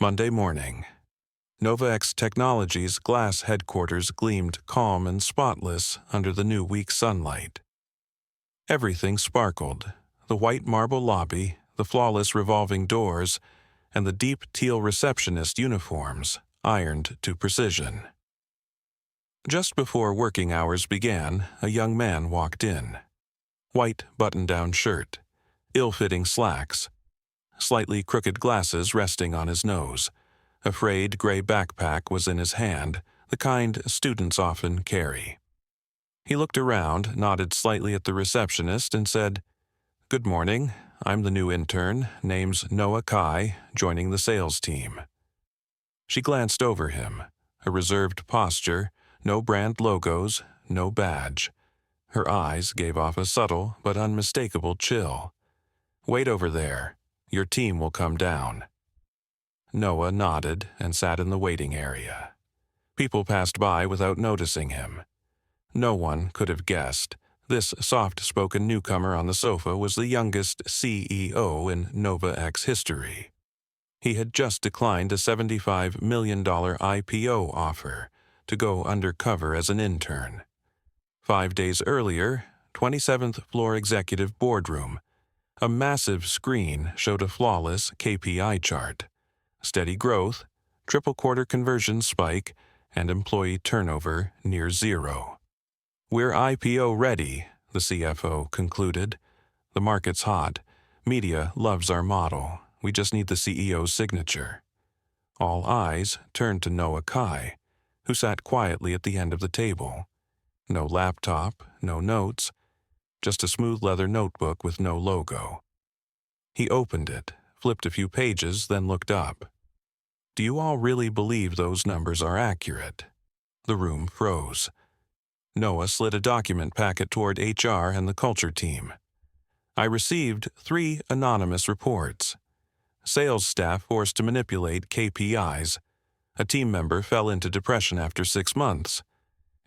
Monday morning. NovaX Technologies' glass headquarters gleamed calm and spotless under the new week's sunlight. Everything sparkled: the white marble lobby, the flawless revolving doors, and the deep teal receptionist uniforms, ironed to precision. Just before working hours began, a young man walked in. White button-down shirt, ill-fitting slacks, slightly crooked glasses resting on his nose. A frayed gray backpack was in his hand, the kind students often carry. He looked around, nodded slightly at the receptionist, and said, "Good morning. I'm the new intern. Name's Noah Kai, joining the sales team." She glanced over him. A reserved posture, no brand logos, no badge. Her eyes gave off a subtle but unmistakable chill. "Wait over there. Your team will come down." Noah nodded and sat in the waiting area. People passed by without noticing him. No one could have guessed this soft-spoken newcomer on the sofa was the youngest CEO in NovaX history. He had just declined a $75 million IPO offer to go undercover as an intern. 5 days earlier, 27th floor executive boardroom. A massive screen showed a flawless KPI chart. Steady growth, triple-quarter conversion spike, and employee turnover near zero. "We're IPO ready," the CFO concluded. "The market's hot. Media loves our model. We just need the CEO's signature." All eyes turned to Noah Kai, who sat quietly at the end of the table. No laptop, no notes, just a smooth leather notebook with no logo. He opened it, flipped a few pages, then looked up. "Do you all really believe those numbers are accurate?" The room froze. Noah slid a document packet toward HR and the culture team. "I received 3 anonymous reports. Sales staff forced to manipulate KPIs. A team member fell into depression after 6 months.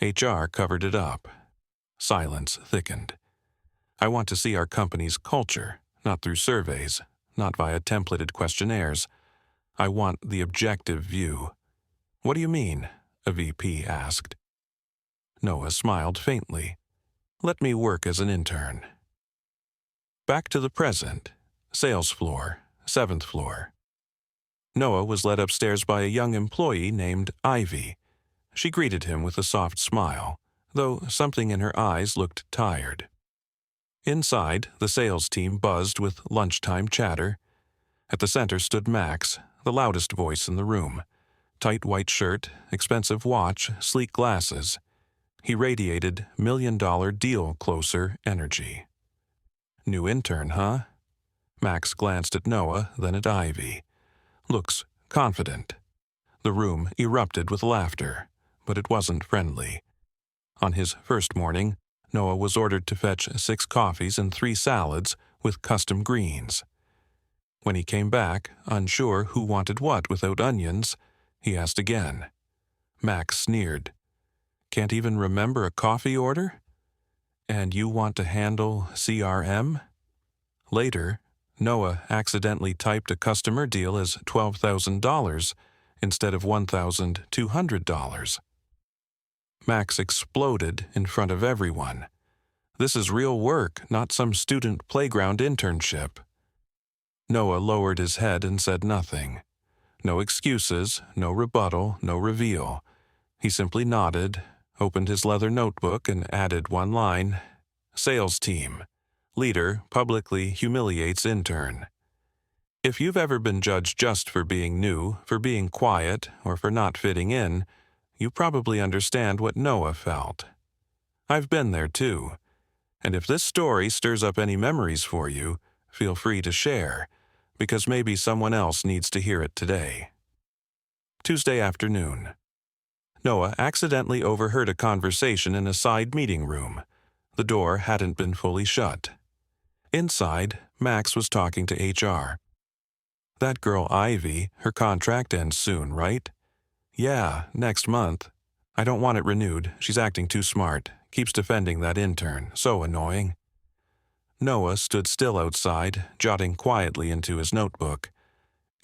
HR covered it up." Silence thickened. "I want to see our company's culture, not through surveys, not via templated questionnaires. I want the objective view." "What do you mean?" a VP asked. Noah smiled faintly. "Let me work as an intern." Back to the present. Sales floor, 7th floor. Noah was led upstairs by a young employee named Ivy. She greeted him with a soft smile, though something in her eyes looked tired. Inside, the sales team buzzed with lunchtime chatter. At the center stood Max, the loudest voice in the room. Tight white shirt, expensive watch, sleek glasses. He radiated million-dollar deal closer energy. "New intern, huh?" Max glanced at Noah, then at Ivy. "Looks confident." The room erupted with laughter, but it wasn't friendly. On his first morning, Noah was ordered to fetch 6 coffees and 3 salads with custom greens. When he came back, unsure who wanted what without onions, he asked again. Max sneered. "Can't even remember a coffee order? And you want to handle CRM?" Later, Noah accidentally typed a customer deal as $12,000 instead of $1,200. Max exploded in front of everyone. "This is real work, not some student playground internship." Noah lowered his head and said nothing. No excuses, no rebuttal, no reveal. He simply nodded, opened his leather notebook, and added one line. "Sales team. Leader publicly humiliates intern." If you've ever been judged just for being new, for being quiet, or for not fitting in, you probably understand what Noah felt. I've been there too. And if this story stirs up any memories for you, feel free to share, because maybe someone else needs to hear it today. Tuesday afternoon. Noah accidentally overheard a conversation in a side meeting room. The door hadn't been fully shut. Inside, Max was talking to HR. "That girl Ivy, her contract ends soon, right?" "Yeah, next month. I don't want it renewed. She's acting too smart. Keeps defending that intern. So annoying." Noah stood still outside, jotting quietly into his notebook.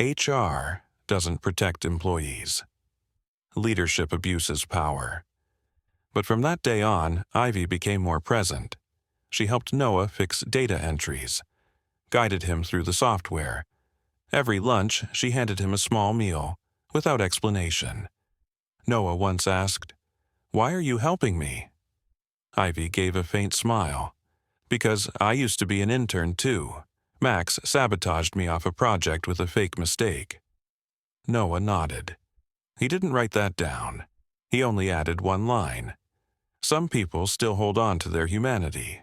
HR, doesn't protect employees. Leadership abuses power. But from that day on, Ivy became more present. She helped Noah fix data entries, guided him through the software. Every lunch, she handed him a small meal, without explanation. Noah once asked, "Why are you helping me?" Ivy gave a faint smile. "Because I used to be an intern too. Max sabotaged me off a project with a fake mistake." Noah nodded. He didn't write that down. He only added one line. Some people still hold on to their humanity.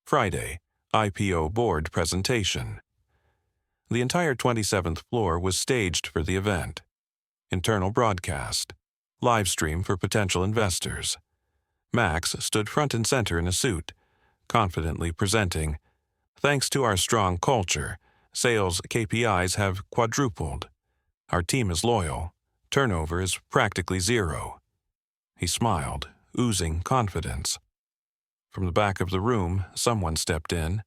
Friday, IPO board presentation. The entire 27th floor was staged for the event. Internal broadcast. Live stream for potential investors. Max stood front and center in a suit, confidently presenting, "Thanks to our strong culture, sales KPIs have quadrupled. Our team is loyal. Turnover is practically zero." He smiled, oozing confidence. From the back of the room, someone stepped in.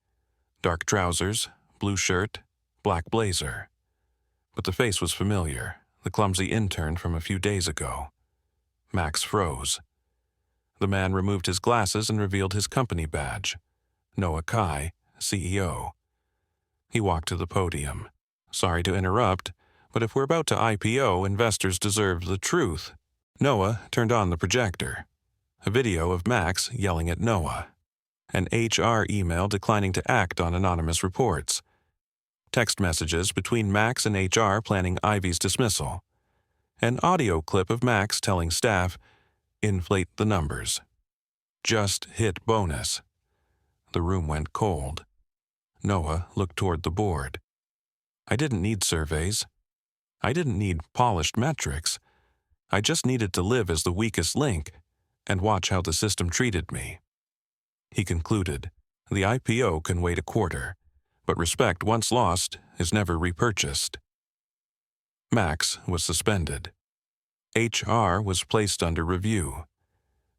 Dark trousers, blue shirt, black blazer. But the face was familiar, the clumsy intern from a few days ago. Max froze. The man removed his glasses and revealed his company badge. Noah Kai, CEO. He walked to the podium. "Sorry to interrupt, but if we're about to IPO, investors deserve the truth." Noah turned on the projector. A video of Max yelling at Noah. An HR email declining to act on anonymous reports. Text messages between Max and HR planning Ivy's dismissal. An audio clip of Max telling staff, "Inflate the numbers. Just hit bonus." The room went cold. Noah looked toward the board. "I didn't need surveys. I didn't need polished metrics. I just needed to live as the weakest link and watch how the system treated me." He concluded, "The IPO can wait a quarter, but respect once lost is never repurchased." Max was suspended. HR was placed under review.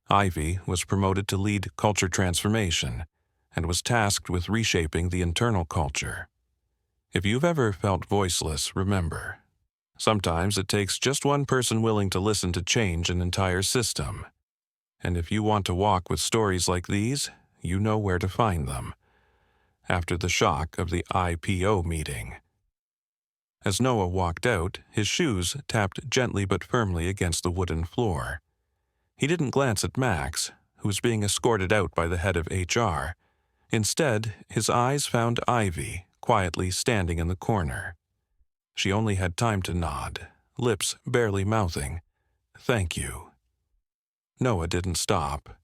Ivy was promoted to lead culture transformation and was tasked with reshaping the internal culture. If you've ever felt voiceless, remember, sometimes it takes just one person willing to listen to change an entire system. And if you want to walk with stories like these, you know where to find them. After the shock of the IPO meeting. As Noah walked out, his shoes tapped gently but firmly against the wooden floor. He didn't glance at Max, who was being escorted out by the head of HR. Instead, his eyes found Ivy, quietly standing in the corner. She only had time to nod, lips barely mouthing, "Thank you." Noah didn't stop.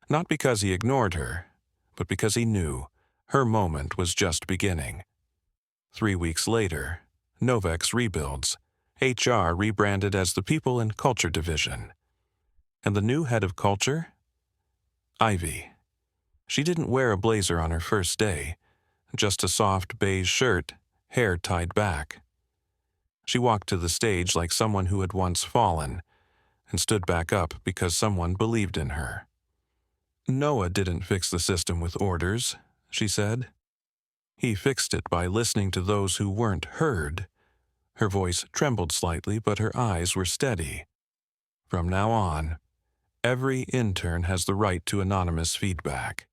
Not because he ignored her, but because he knew her moment was just beginning. 3 weeks later, Novex rebuilds, HR rebranded as the People and Culture Division. And the new head of culture? Ivy. She didn't wear a blazer on her first day, just a soft beige shirt, hair tied back. She walked to the stage like someone who had once fallen, and stood back up because someone believed in her. "Noah didn't fix the system with orders," she said. "He fixed it by listening to those who weren't heard." Her voice trembled slightly, but her eyes were steady. "From now on, every intern has the right to anonymous feedback.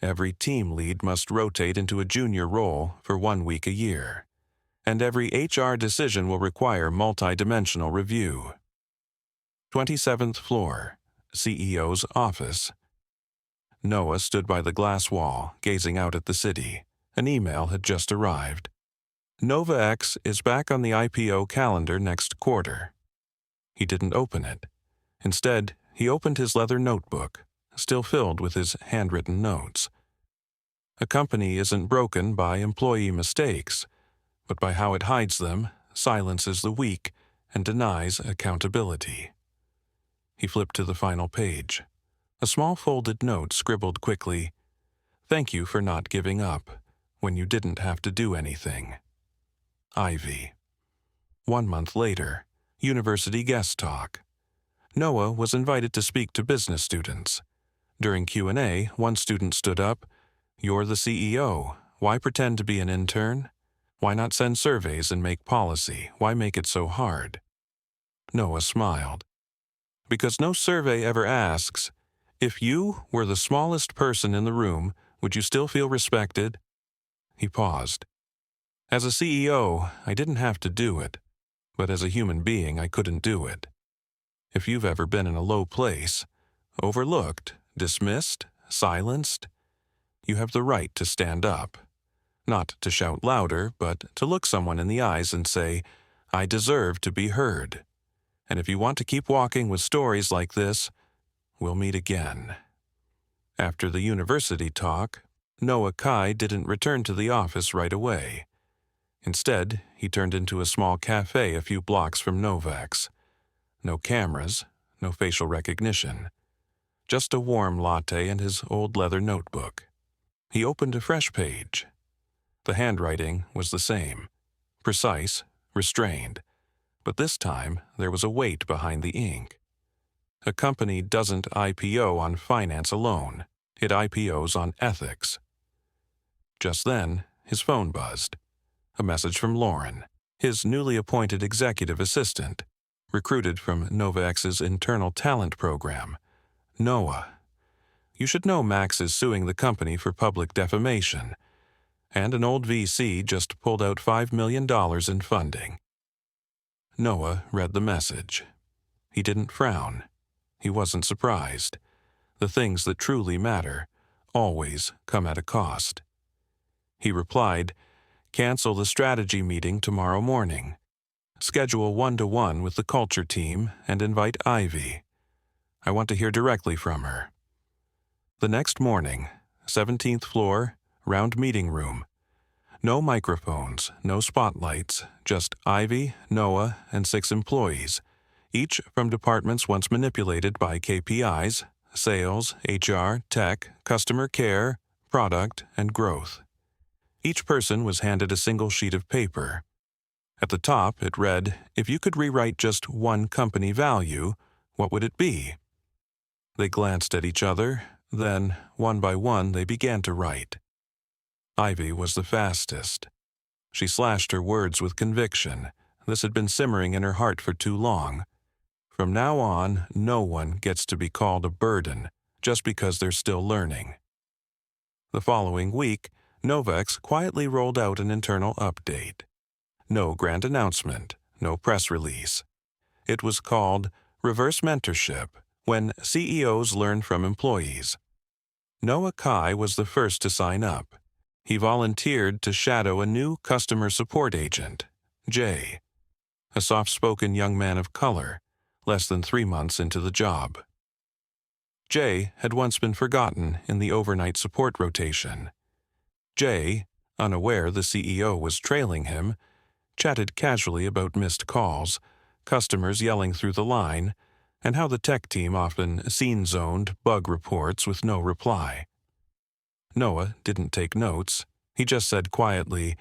Every team lead must rotate into a junior role for 1 week a year. And every HR decision will require multi-dimensional review." 27th floor, CEO's office. Noah stood by the glass wall, gazing out at the city. An email had just arrived. "NovaX is back on the IPO calendar next quarter." He didn't open it. Instead, he opened his leather notebook, still filled with his handwritten notes. A company isn't broken by employee mistakes, but by how it hides them, silences the weak, and denies accountability. He flipped to the final page. A small folded note scribbled quickly, "Thank you for not giving up when you didn't have to do anything. Ivy." 1 month later, university guest talk. Noah was invited to speak to business students. During Q&A, one student stood up, "You're the CEO. Why pretend to be an intern? Why not send surveys and make policy? Why make it so hard? Noah smiled. Because no survey ever asks, if you were the smallest person in the room, would you still feel respected? He paused. As a CEO, I didn't have to do it, but as a human being, I couldn't do it. If you've ever been in a low place, overlooked, dismissed, silenced, you have the right to stand up. Not to shout louder, but to look someone in the eyes and say, I deserve to be heard. And if you want to keep walking with stories like this, we'll meet again. After the university talk, Noah Kai didn't return to the office right away. Instead, he turned into a small cafe a few blocks from Novex. No cameras, no facial recognition. Just a warm latte and his old leather notebook. He opened a fresh page. The handwriting was the same, precise, restrained, but this time there was a weight behind the ink. A company doesn't IPO on finance alone. It IPOs on ethics. Just then, his phone buzzed. A message from Lauren, his newly appointed executive assistant, recruited from Novex's internal talent program. Noah, you should know Max is suing the company for public defamation, and an old VC just pulled out $5 million in funding. Noah read the message. He didn't frown. He wasn't surprised. The things that truly matter always come at a cost. He replied, cancel the strategy meeting tomorrow morning. Schedule 1-to-1 with the culture team and invite Ivy. I want to hear directly from her. The next morning, 17th floor, round meeting room. No microphones, no spotlights, just Ivy, Noah, and 6 employees, each from departments once manipulated by KPIs, sales, HR, tech, customer care, product, and growth. Each person was handed a single sheet of paper. At the top, it read, if you could rewrite just one company value, what would it be? They glanced at each other, then, one by one, they began to write. Ivy was the fastest. She slashed her words with conviction. This had been simmering in her heart for too long. From now on, no one gets to be called a burden just because they're still learning. The following week, Novex quietly rolled out an internal update. No grand announcement, no press release. It was called Reverse Mentorship, when CEOs learn from employees. Noah Kai was the first to sign up. He volunteered to shadow a new customer support agent, Jay, a soft-spoken young man of color, less than 3 months into the job. Jay had once been forgotten in the overnight support rotation. Jay, unaware the CEO was trailing him, chatted casually about missed calls, customers yelling through the line, and how the tech team often scene-zoned bug reports with no reply. Noah didn't take notes. He just said quietly,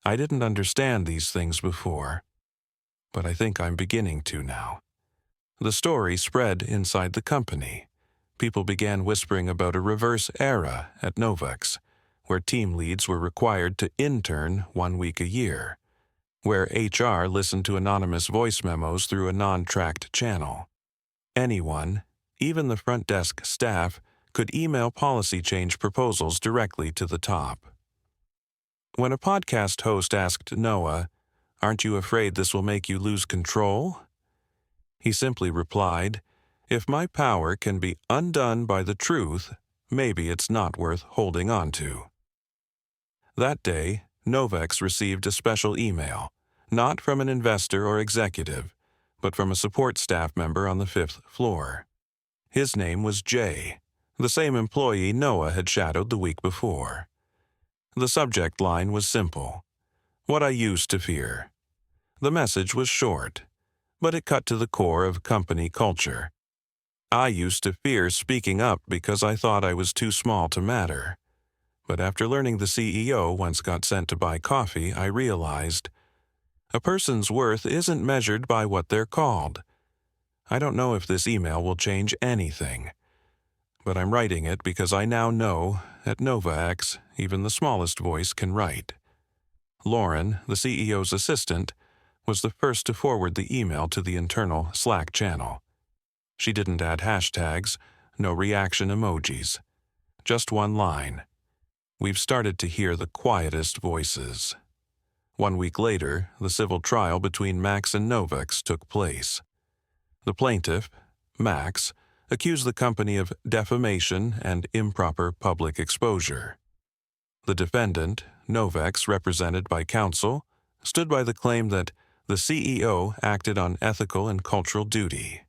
I didn't understand these things before, but I think I'm beginning to now. The story spread inside the company. People began whispering about a reverse era at Novex, where team leads were required to intern 1 week a year, where HR listened to anonymous voice memos through a non-tracked channel. Anyone, even the front desk staff, could email policy change proposals directly to the top. When a podcast host asked Noah, aren't you afraid this will make you lose control? He simply replied, if my power can be undone by the truth, maybe it's not worth holding on to. That day, Novex received a special email, not from an investor or executive, but from a support staff member on the 5th floor. His name was Jay, the same employee Noah had shadowed the week before. The subject line was simple, what I used to fear. The message was short, but it cut to the core of company culture. I used to fear speaking up because I thought I was too small to matter. But after learning the CEO once got sent to buy coffee, I realized a person's worth isn't measured by what they're called. I don't know if this email will change anything, but I'm writing it because I now know at NovaX, even the smallest voice can write. Lauren, the CEO's assistant, was the first to forward the email to the internal Slack channel. She didn't add hashtags, no reaction emojis. Just one line. We've started to hear the quietest voices. 1 week later, the civil trial between Max and Novex took place. The plaintiff, Max, accused the company of defamation and improper public exposure. The defendant, Novex, represented by counsel, stood by the claim that the CEO acted on ethical and cultural duty.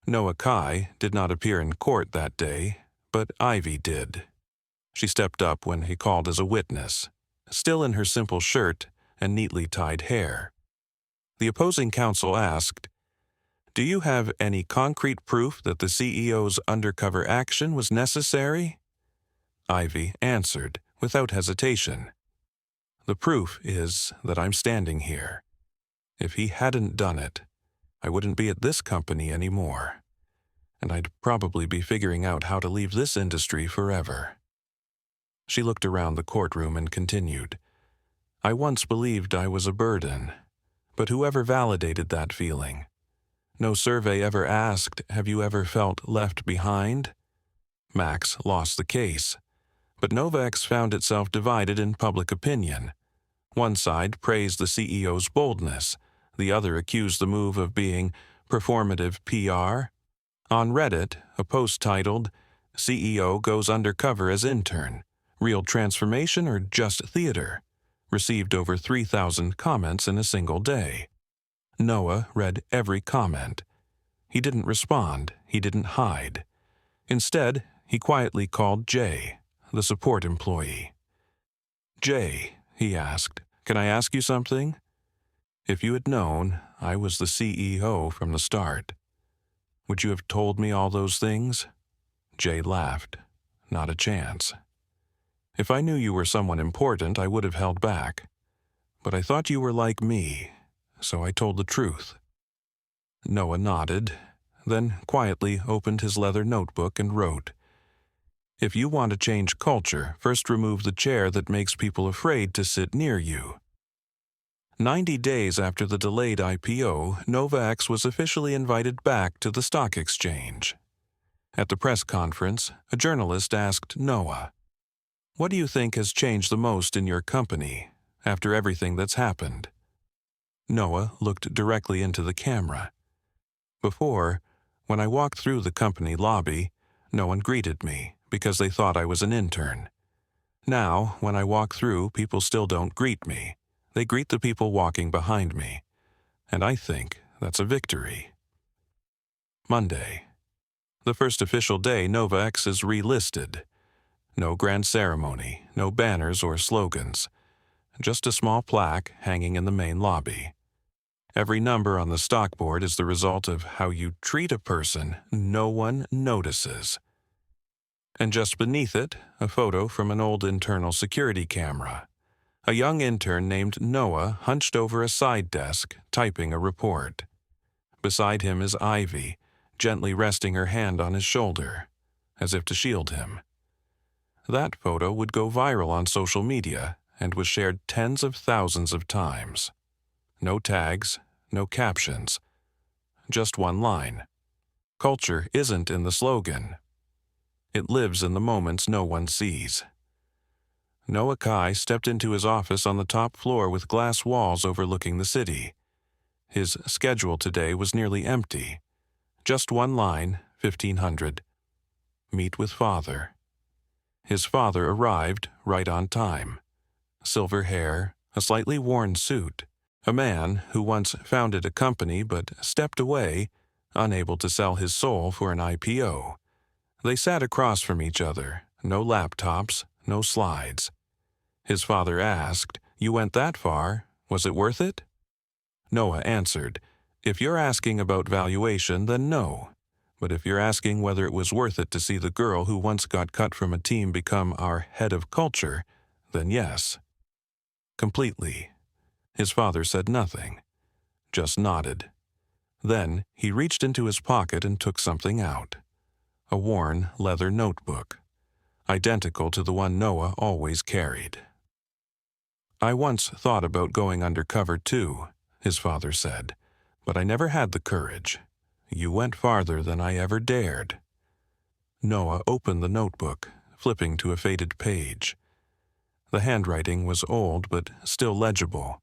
Noah Kai did not appear in court that day, but Ivy did. She stepped up when he called as a witness, still in her simple shirt and neatly tied hair. The opposing counsel asked, "Do you have any concrete proof that the CEO's undercover action was necessary?" Ivy answered without hesitation, "The proof is that I'm standing here. If he hadn't done it, I wouldn't be at this company anymore, and I'd probably be figuring out how to leave this industry forever." She looked around the courtroom and continued, "I once believed I was a burden, but whoever validated that feeling? No survey ever asked, have you ever felt left behind?" Max lost the case, but Novex found itself divided in public opinion. One side praised the CEO's boldness, the other accused the move of being performative PR. On Reddit, a post titled, "CEO Goes Undercover as Intern, Real Transformation or Just Theater?" received over 3,000 comments in a single day. Noah read every comment. He didn't respond, he didn't hide. Instead, he quietly called Jay, the support employee. "Jay," he asked, "can I ask you something? If you had known I was the CEO from the start, would you have told me all those things?" Jay laughed. "Not a chance. If I knew you were someone important, I would have held back. But I thought you were like me, so I told the truth." Noah nodded, then quietly opened his leather notebook and wrote, "If you want to change culture, first remove the chair that makes people afraid to sit near you." 90 days after the delayed IPO, Novex was officially invited back to the stock exchange. At the press conference, a journalist asked Noah, "What do you think has changed the most in your company after everything that's happened?" Noah looked directly into the camera. "Before, when I walked through the company lobby, no one greeted me because they thought I was an intern. Now, when I walk through, people still don't greet me. They greet the people walking behind me. And I think that's a victory." Monday. The first official day Novex is relisted. No grand ceremony, no banners or slogans. Just a small plaque hanging in the main lobby. Every number on the stock board is the result of how you treat a person no one notices. And just beneath it, a photo from an old internal security camera. A young intern named Noah hunched over a side desk, typing a report. Beside him is Ivy, gently resting her hand on his shoulder, as if to shield him. That photo would go viral on social media and was shared tens of thousands of times. No tags, no captions. Just one line. Culture isn't in the slogan. It lives in the moments no one sees. Noah Kai stepped into his office on the top floor with glass walls overlooking the city. His schedule today was nearly empty. Just one line, 1500. Meet with father. His father arrived right on time. Silver hair, a slightly worn suit. A man who once founded a company but stepped away, unable to sell his soul for an IPO. They sat across from each other, no laptops, no slides. His father asked, "You went that far, was it worth it?" Noah answered, "If you're asking about valuation, then no. But if you're asking whether it was worth it to see the girl who once got cut from a team become our head of culture, then yes." Completely. His father said nothing, just nodded. Then he reached into his pocket and took something out. A worn leather notebook, identical to the one Noah always carried. I once thought about going undercover too, his father said, but I never had the courage. You went farther than I ever dared. Noah opened the notebook, flipping to a faded page. The handwriting was old but still legible.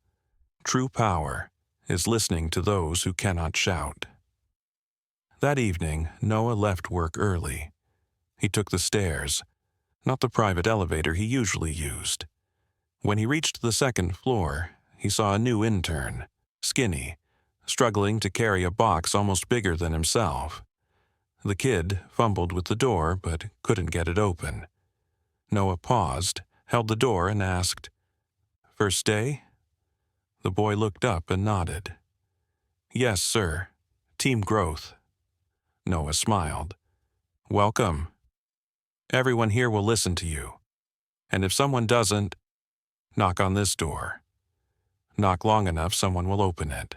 True power is listening to those who cannot shout. That evening, Noah left work early. He took the stairs, not the private elevator he usually used. When he reached the second floor, he saw a new intern, skinny, struggling to carry a box almost bigger than himself. The kid fumbled with the door but couldn't get it open. Noah paused, held the door, and asked, "First day?" The boy looked up and nodded. "Yes, sir. Team growth." Noah smiled. "Welcome. Everyone here will listen to you. And if someone doesn't, knock on this door. Knock long enough, someone will open it."